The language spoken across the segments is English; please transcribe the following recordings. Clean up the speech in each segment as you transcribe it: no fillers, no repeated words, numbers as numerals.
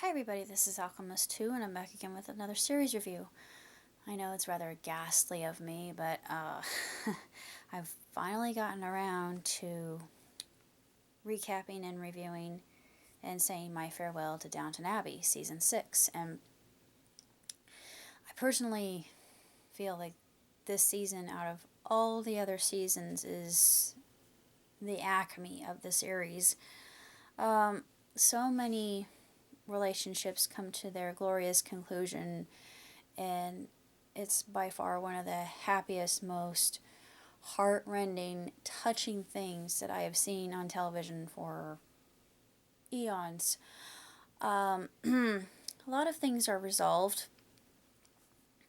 Hi everybody, this is Alchemist2 and I'm back again with another series review. I know it's rather ghastly of me, but I've finally gotten around to recapping and reviewing and saying my farewell to Downton Abbey Season 6. And I personally feel like this season, out of all the other seasons, is the acme of the series. So many relationships come to their glorious conclusion, and it's by far one of the happiest, most heart-rending, touching things that I have seen on television for eons. A lot of things are resolved.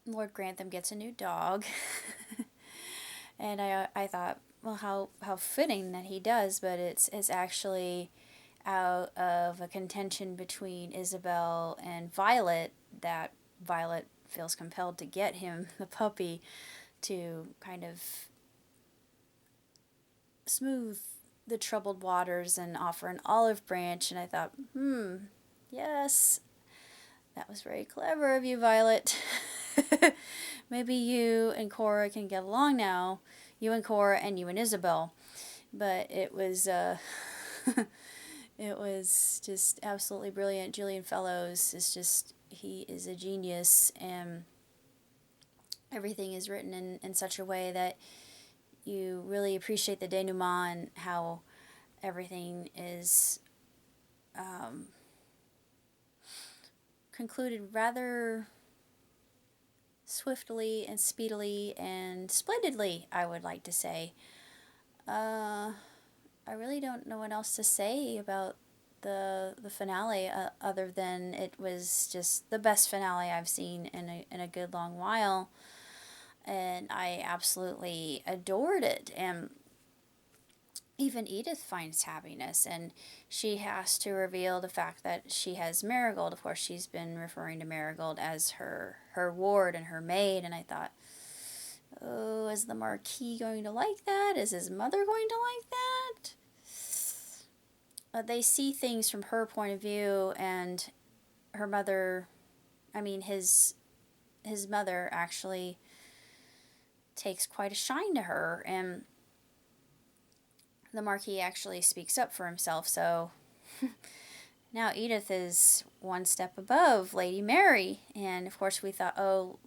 Lord Grantham gets a new dog, and I thought, well, how fitting that he does, but it's actually out of a contention between Isabel and Violet that Violet feels compelled to get him the puppy to kind of smooth the troubled waters and offer an olive branch. And I thought, yes, that was very clever of you, Violet. Maybe you and Cora can get along now. You and Cora and you and Isabel. But it was it was just absolutely brilliant. Julian Fellows is just, he is a genius, and everything is written in such a way that you really appreciate the denouement and how everything is concluded rather swiftly and speedily and splendidly, I would like to say. I really don't know what else to say about the finale, other than it was just the best finale I've seen in a good long while, and I absolutely adored it. And even Edith finds happiness, and she has to reveal the fact that she has Marigold. Of course, she's been referring to Marigold as her ward and her maid, and I thought, oh, is the Marquis going to like that? Is his mother going to like that? They see things from her point of view, and her mother, I mean, his mother actually takes quite a shine to her, and the Marquis actually speaks up for himself. So now Edith is one step above Lady Mary, and of course we thought, oh,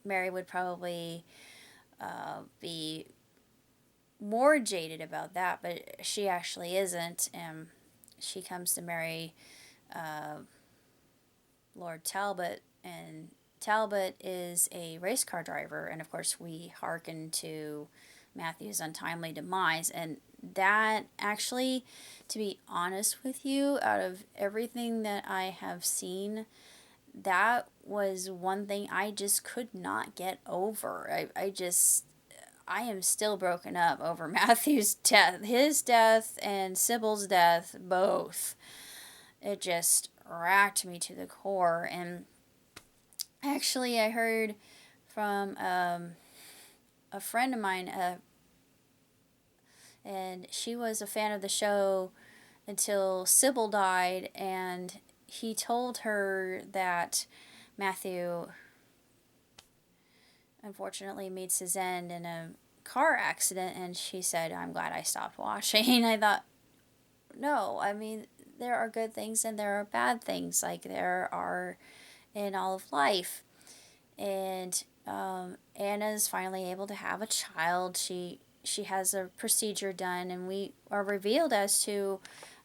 Mary would probably be more jaded about that, but she actually isn't, and she comes to marry Lord Talbot, and Talbot is a race car driver, and of course we hearken to Matthew's untimely demise, and that actually, to be honest with you, out of everything that I have seen, that was one thing I just could not get over. I am still broken up over Matthew's death. His death and Sybil's death, both. It just racked me to the core. And actually, I heard from a friend of mine, and she was a fan of the show until Sybil died, and he told her that Matthew unfortunately meets his end in a car accident, and she said, I'm glad I stopped watching. I thought, no, I mean, there are good things and there are bad things, like there are in all of life. And Anna's finally able to have a child. She has a procedure done, and we are revealed as to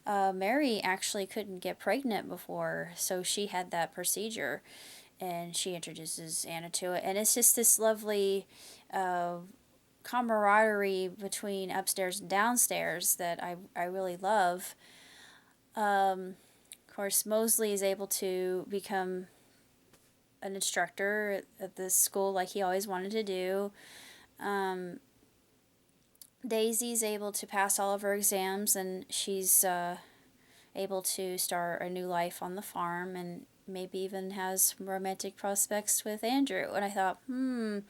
Mary actually couldn't get pregnant before, so she had that procedure, and she introduces Anna to it, and it's just this lovely camaraderie between upstairs and downstairs that I really love. Of course, Mosley is able to become an instructor at this school like he always wanted to do. Daisy's able to pass all of her exams, and she's able to start a new life on the farm, and maybe even has romantic prospects with Andrew. And I thought, well,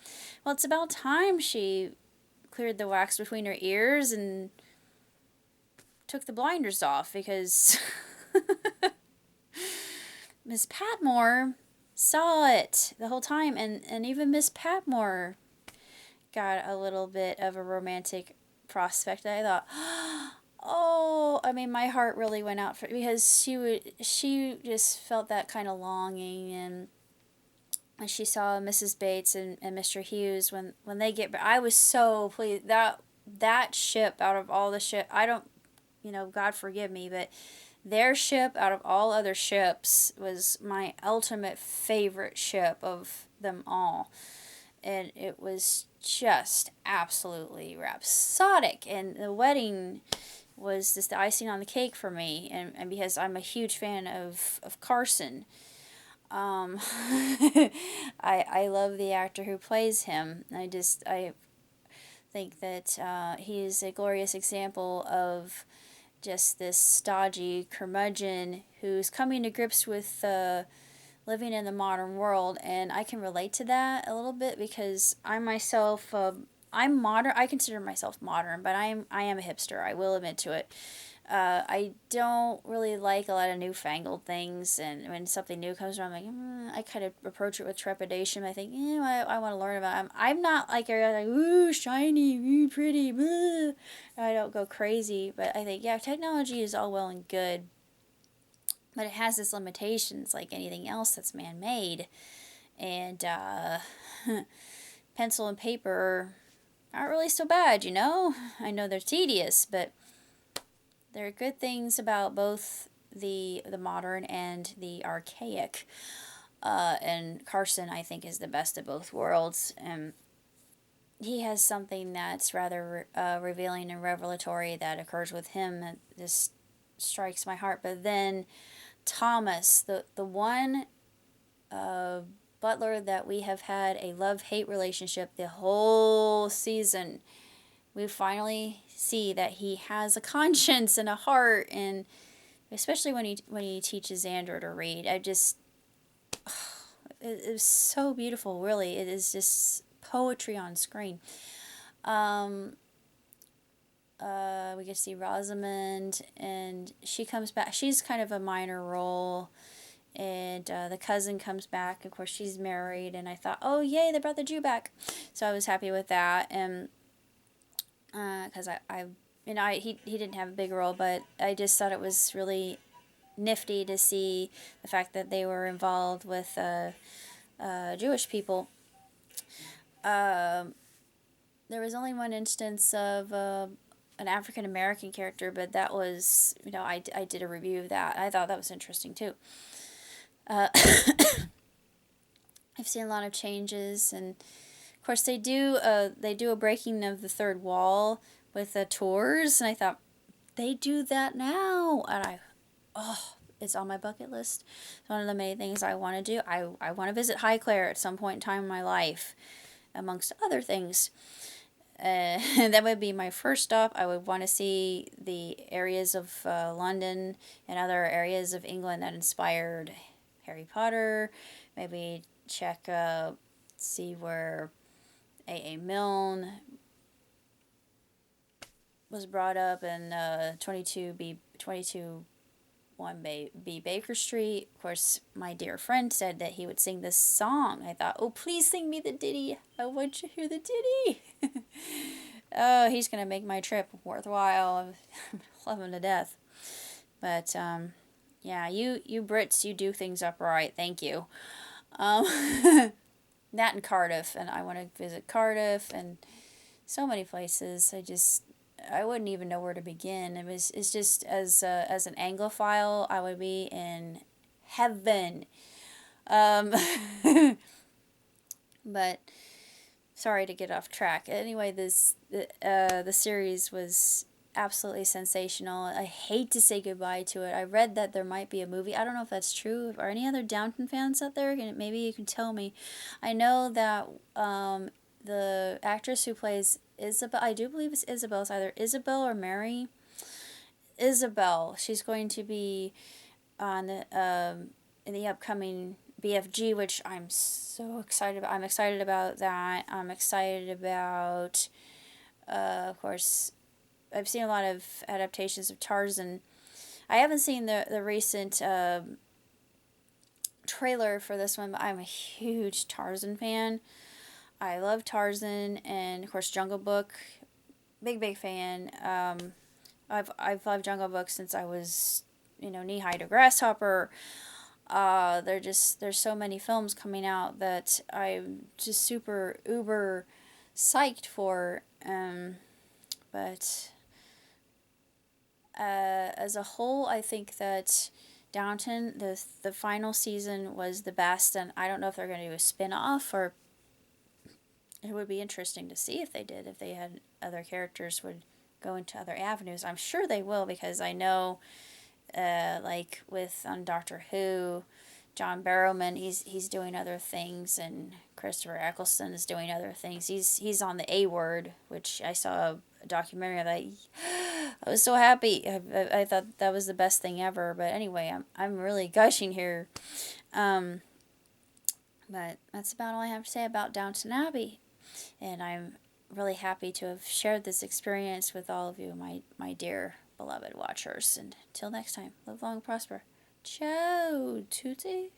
it's about time she cleared the wax between her ears and took the blinders off, because Miss Patmore saw it the whole time, and even Miss Patmore got a little bit of a romantic prospect. I thought, oh, I mean, my heart really went out for, because she just felt that kind of longing, and when she saw Mrs. Bates and Mr. Hughes, when they get back, I was so pleased. That ship, out of all the ship, I don't, God forgive me, but their ship out of all other ships was my ultimate favorite ship of them all. And it was just absolutely rhapsodic. And the wedding was just the icing on the cake for me. And because I'm a huge fan of Carson. I love the actor who plays him. I think that he is a glorious example of just this stodgy curmudgeon who's coming to grips with living in the modern world, and I can relate to that a little bit because I myself, I'm modern. I consider myself modern, but I am a hipster. I will admit to it. I don't really like a lot of newfangled things, and when something new comes around, I'm like, I kind of approach it with trepidation. I think, I want to learn about it. I'm not like, ooh, shiny, ooh, pretty, blah. I don't go crazy, but I think, yeah, technology is all well and good, but it has its limitations like anything else that's man-made, and pencil and paper aren't really so bad, I know they're tedious, but there are good things about both the modern and the archaic. And Carson, I think, is the best of both worlds. And he has something that's rather revealing and revelatory that occurs with him that just strikes my heart. But then Thomas, the one butler that we have had a love-hate relationship the whole season, we finally see that he has a conscience and a heart, and especially when he teaches Xander to read, it is so beautiful. Really, it is just poetry on screen. We get to see Rosamund, and she comes back. She's kind of a minor role, and the cousin comes back. Of course, she's married, and I thought, oh yay, they brought the Jew back, so I was happy with that. And because he didn't have a big role, but I just thought it was really nifty to see the fact that they were involved with Jewish people. There was only one instance of an African American character, but that was, I did a review of that. I thought that was interesting too. I've seen a lot of changes, and of course they do a breaking of the third wall with the tours, and I thought they do that now, and it's on my bucket list. It's one of the many things I want to do. I want to visit Highclere at some point in time in my life, amongst other things. That would be my first stop. I would want to see the areas of London and other areas of England that inspired Harry Potter. Maybe check, see where A.A. Milne was brought up in 1B Baker Street. Of course, my dear friend said that he would sing this song. I thought, oh, please sing me the ditty. I want to hear the ditty. Oh, he's going to make my trip worthwhile. I love him to death. But, yeah, you Brits, you do things upright. Thank you. That and Cardiff, and I want to visit Cardiff and so many places. I wouldn't even know where to begin. It's just as an Anglophile, I would be in heaven. But sorry to get off track. Anyway, the series was absolutely sensational. I hate to say goodbye to it. I read that there might be a movie. I don't know if that's true. Are any other Downton fans out there? Maybe you can tell me. I know that the actress who plays Isabel, I do believe it's Isabel. It's either Isabel or Mary. Isabel. She's going to be on in the upcoming BFG, which I'm so excited about. I'm excited about that. I'm excited about, of course, I've seen a lot of adaptations of Tarzan. I haven't seen the recent trailer for this one, but I'm a huge Tarzan fan. I love Tarzan, and of course Jungle Book. Big fan. I've loved Jungle Book since I was, knee high to grasshopper. There's so many films coming out that I'm just super uber psyched for. But as a whole, I think that Downton, the final season was the best, and I don't know if they're going to do a spin off, or it would be interesting to see if they did, if they had other characters would go into other avenues. I'm sure they will, because I know, like with on Doctor Who, John Barrowman, he's doing other things, and Christopher Eccleston is doing other things. He's on the A Word, which I saw a documentary of that. I was so happy. I thought that was the best thing ever. But anyway, I'm really gushing here. But that's about all I have to say about Downton Abbey, and I'm really happy to have shared this experience with all of you, my dear beloved watchers. And until next time, live long and prosper. Ciao, tutti.